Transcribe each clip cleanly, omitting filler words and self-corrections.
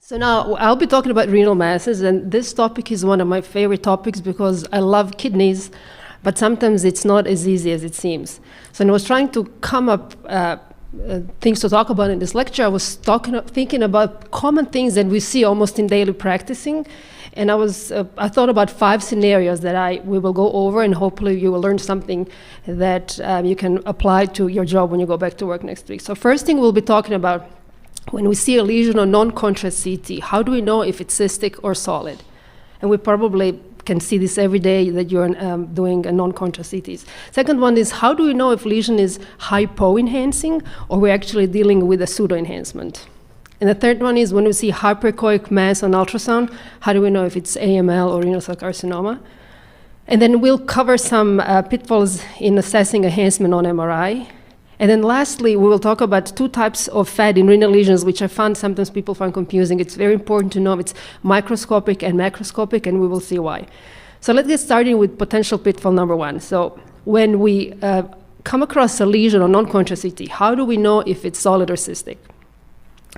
So now I'll be talking about renal masses, and this topic is one of my favorite topics because I love kidneys, but sometimes it's not as easy as it seems. So when I was trying to come up things to talk about in this lecture, I was thinking about common things that we see almost in daily practicing, and I thought about 5 scenarios that we will go over, and hopefully you will learn something that you can apply to your job when you go back to work next week. So first thing we'll be talking about, when we see a lesion on non-contrast CT, how do we know if it's cystic or solid? And we probably can see this every day that you're doing a non-contrast CTs. Second one is, how do we know if lesion is hypo-enhancing or we're actually dealing with a pseudo-enhancement? And the third one is, when we see hyperechoic mass on ultrasound, how do we know if it's AML or renal cell carcinoma? And then we'll cover some pitfalls in assessing enhancement on MRI. And then lastly, we will talk about 2 types of fat in renal lesions, which I found sometimes people find confusing. It's very important to know if it's microscopic and macroscopic, and we will see why. So let's get started with potential pitfall number 1. So when we come across a lesion on non-contrast CT, how do we know if it's solid or cystic?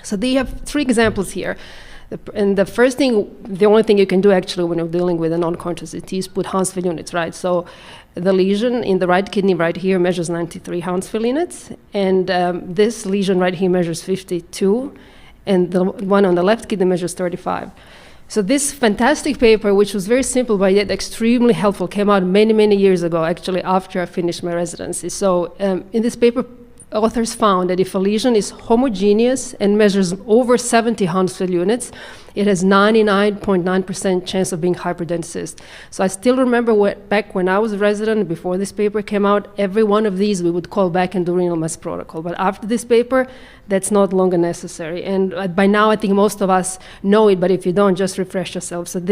So they have 3 examples here. And the first thing, the only thing you can do actually when you're dealing with a non-contrast CT is put Hounsfield units, right? So the lesion in the right kidney right here measures 93 Hounsfield units, and this lesion right here measures 52, and the one on the left kidney measures 35. So this fantastic paper, which was very simple but yet extremely helpful, came out many, many years ago, actually after I finished my residency. So in this paper, authors found that if a lesion is homogeneous and measures over 70 Hounsfield units, it has 99.9% chance of being hyperdense cyst. So I still remember back when I was a resident, before this paper came out, every one of these we would call back and do renal mass protocol. But after this paper, that's not longer necessary. And by now, I think most of us know it, but if you don't, just refresh yourself. So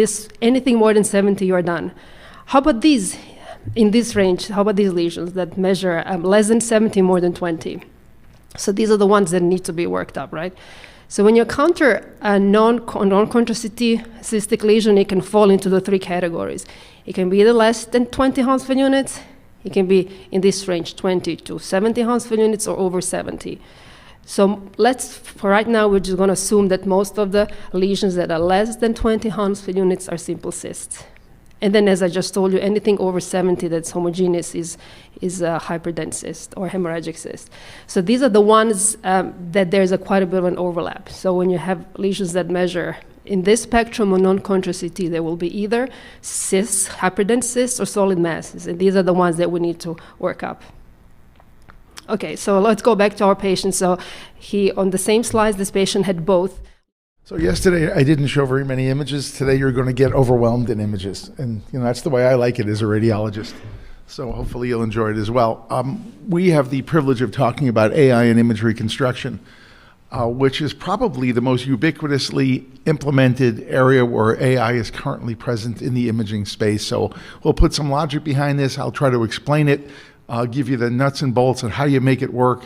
anything more than 70, you are done. How about these? In this range, how about these lesions that measure less than 70, more than 20? So these are the ones that need to be worked up, right? So when you encounter a non-contrast CT cystic lesion, it can fall into the 3 categories. It can be either less than 20 Hounsfield units, it can be in this range, 20 to 70 Hounsfield units, or over 70. So for right now, we're just going to assume that most of the lesions that are less than 20 Hounsfield units are simple cysts. And then, as I just told you, anything over 70 that's homogeneous is a hyperdense cyst or hemorrhagic cyst. So these are the ones that there's quite a bit of an overlap. So when you have lesions that measure in this spectrum of non-contrast CT, there will be either cysts, hyperdense cysts, or solid masses. And these are the ones that we need to work up. Okay, so let's go back to our patient. So on the same slides, this patient had both. So yesterday I didn't show very many images. Today you're going to get overwhelmed in images. And that's the way I like it as a radiologist. So hopefully you'll enjoy it as well. We have the privilege of talking about AI and image reconstruction, which is probably the most ubiquitously implemented area where AI is currently present in the imaging space. So we'll put some logic behind this. I'll try to explain it. I'll give you the nuts and bolts and how you make it work.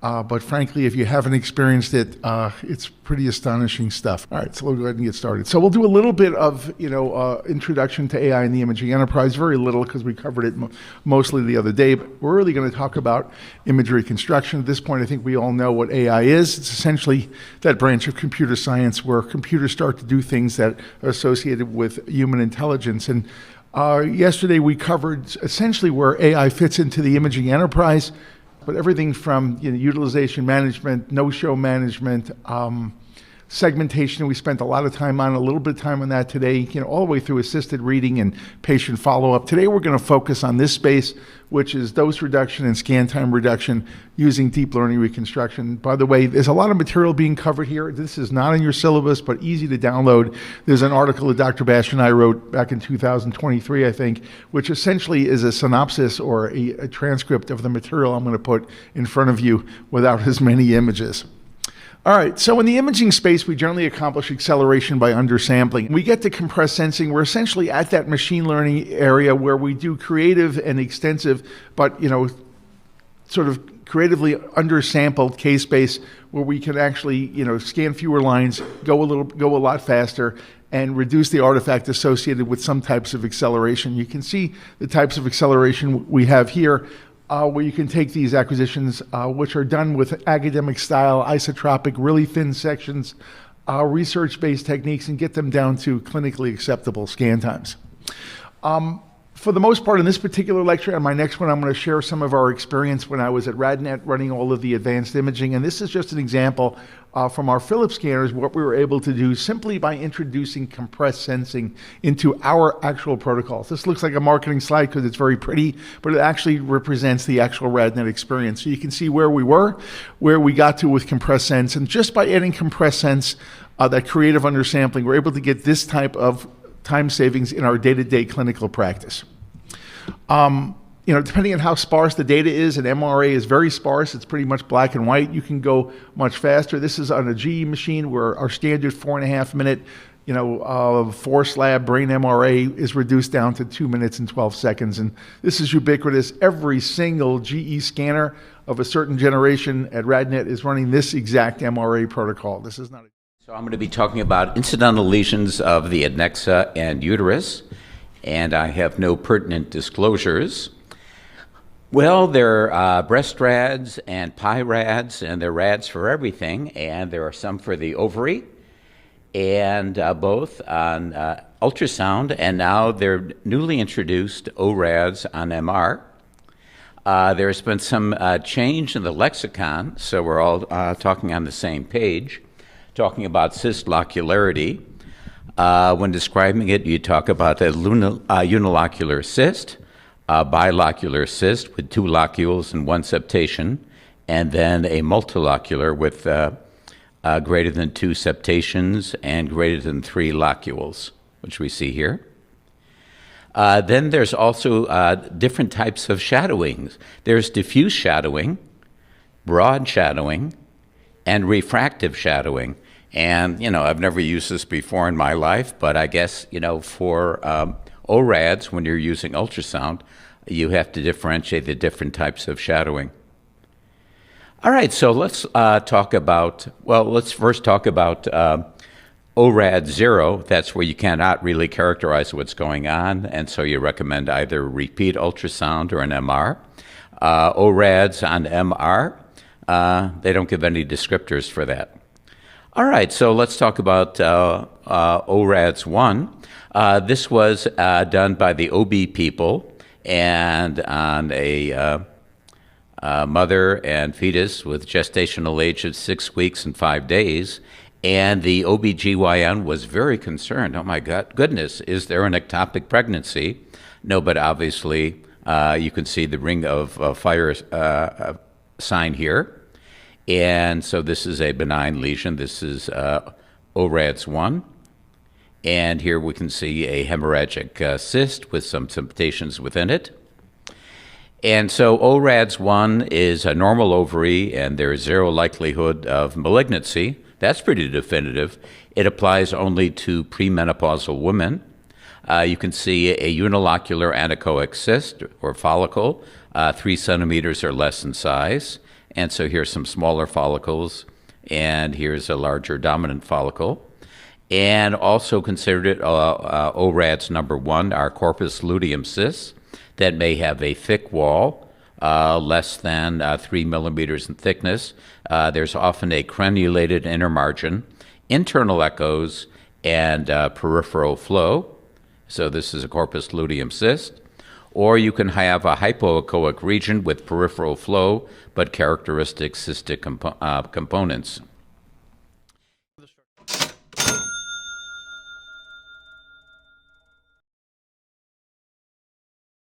But frankly, if you haven't experienced it, it's pretty astonishing stuff. All right, so we'll go ahead and get started. So we'll do a little bit of, introduction to AI in the imaging enterprise, very little because we covered it mostly the other day, but we're really going to talk about image reconstruction. At this point, I think we all know what AI is. It's essentially that branch of computer science where computers start to do things that are associated with human intelligence. And yesterday we covered essentially where AI fits into the imaging enterprise, but everything from utilization management, no-show management, segmentation we spent a lot of time on, a little bit of time on that today, all the way through assisted reading and patient follow-up. Today we're going to focus on this space, which is dose reduction and scan time reduction using deep learning reconstruction. By the way, there's a lot of material being covered here. This is not in your syllabus, but easy to download. There's an article that Dr. Bash and I wrote back in 2023, I think, which essentially is a synopsis or a transcript of the material I'm going to put in front of you without as many images. All right, so in the imaging space, we generally accomplish acceleration by undersampling. We get to compressed sensing. We're essentially at that machine learning area where we do creative and extensive, but sort of creatively undersampled case space where we can actually scan fewer lines, go a lot faster, and reduce the artifact associated with some types of acceleration. You can see the types of acceleration we have here. Where you can take these acquisitions, which are done with academic style, isotropic, really thin sections, research-based techniques and get them down to clinically acceptable scan times. For the most part, in this particular lecture and my next one, I'm going to share some of our experience when I was at RadNet running all of the advanced imaging. And this is just an example from our Philips scanners, what we were able to do simply by introducing compressed sensing into our actual protocols. This looks like a marketing slide because it's very pretty, but it actually represents the actual RadNet experience. So you can see where we were, where we got to with compressed sense. And just by adding compressed sense, that creative undersampling, we're able to get this type of time savings in our day-to-day clinical practice. Depending on how sparse the data is, and MRA is very sparse, it's pretty much black and white, you can go much faster. This is on a GE machine where our standard 4.5 minute, 4-slab brain MRA is reduced down to 2 minutes and 12 seconds. And this is ubiquitous. Every single GE scanner of a certain generation at RadNet is running this exact MRA protocol. This is not a... So I'm going to be talking about incidental lesions of the adnexa and uterus, and I have no pertinent disclosures. Well, there are breast rads and pie rads, and there are rads for everything, and there are some for the ovary, and both on ultrasound, and now they're newly introduced ORADs on MR. There's been some change in the lexicon, so we're all talking on the same page, talking about cyst locularity. When describing it, you talk about a unilocular cyst, a bilocular cyst with 2 locules and 1 septation, and then a multilocular with greater than 2 septations and greater than 3 locules, which we see here. Then there's also different types of shadowings. There's diffuse shadowing, broad shadowing, and refractive shadowing. And, I've never used this before in my life, but I guess, for ORADs, when you're using ultrasound, you have to differentiate the different types of shadowing. All right, so let's first talk about ORAD 0. That's where you cannot really characterize what's going on, and so you recommend either repeat ultrasound or an MR. ORADs on MR, they don't give any descriptors for that. All right, so let's talk about ORADs 1. This was done by the OB people and on a mother and fetus with gestational age of 6 weeks and 5 days. And the OBGYN was very concerned. Oh my goodness, is there an ectopic pregnancy? No, but obviously you can see the ring of fire sign here. And so this is a benign lesion. This is ORADs 1. And here we can see a hemorrhagic cyst with some septations within it. And so ORADs 1 is a normal ovary, and there is 0 likelihood of malignancy. That's pretty definitive. It applies only to premenopausal women. You can see a unilocular anechoic cyst or follicle, 3 centimeters or less in size. And so here's some smaller follicles, and here's a larger dominant follicle. And also considered it ORADs number 1 are corpus luteum cysts that may have a thick wall, less than 3 millimeters in thickness. There's often a crenulated inner margin, internal echoes, and peripheral flow. So this is a corpus luteum cyst. Or you can have a hypoechoic region with peripheral flow, but characteristic cystic components.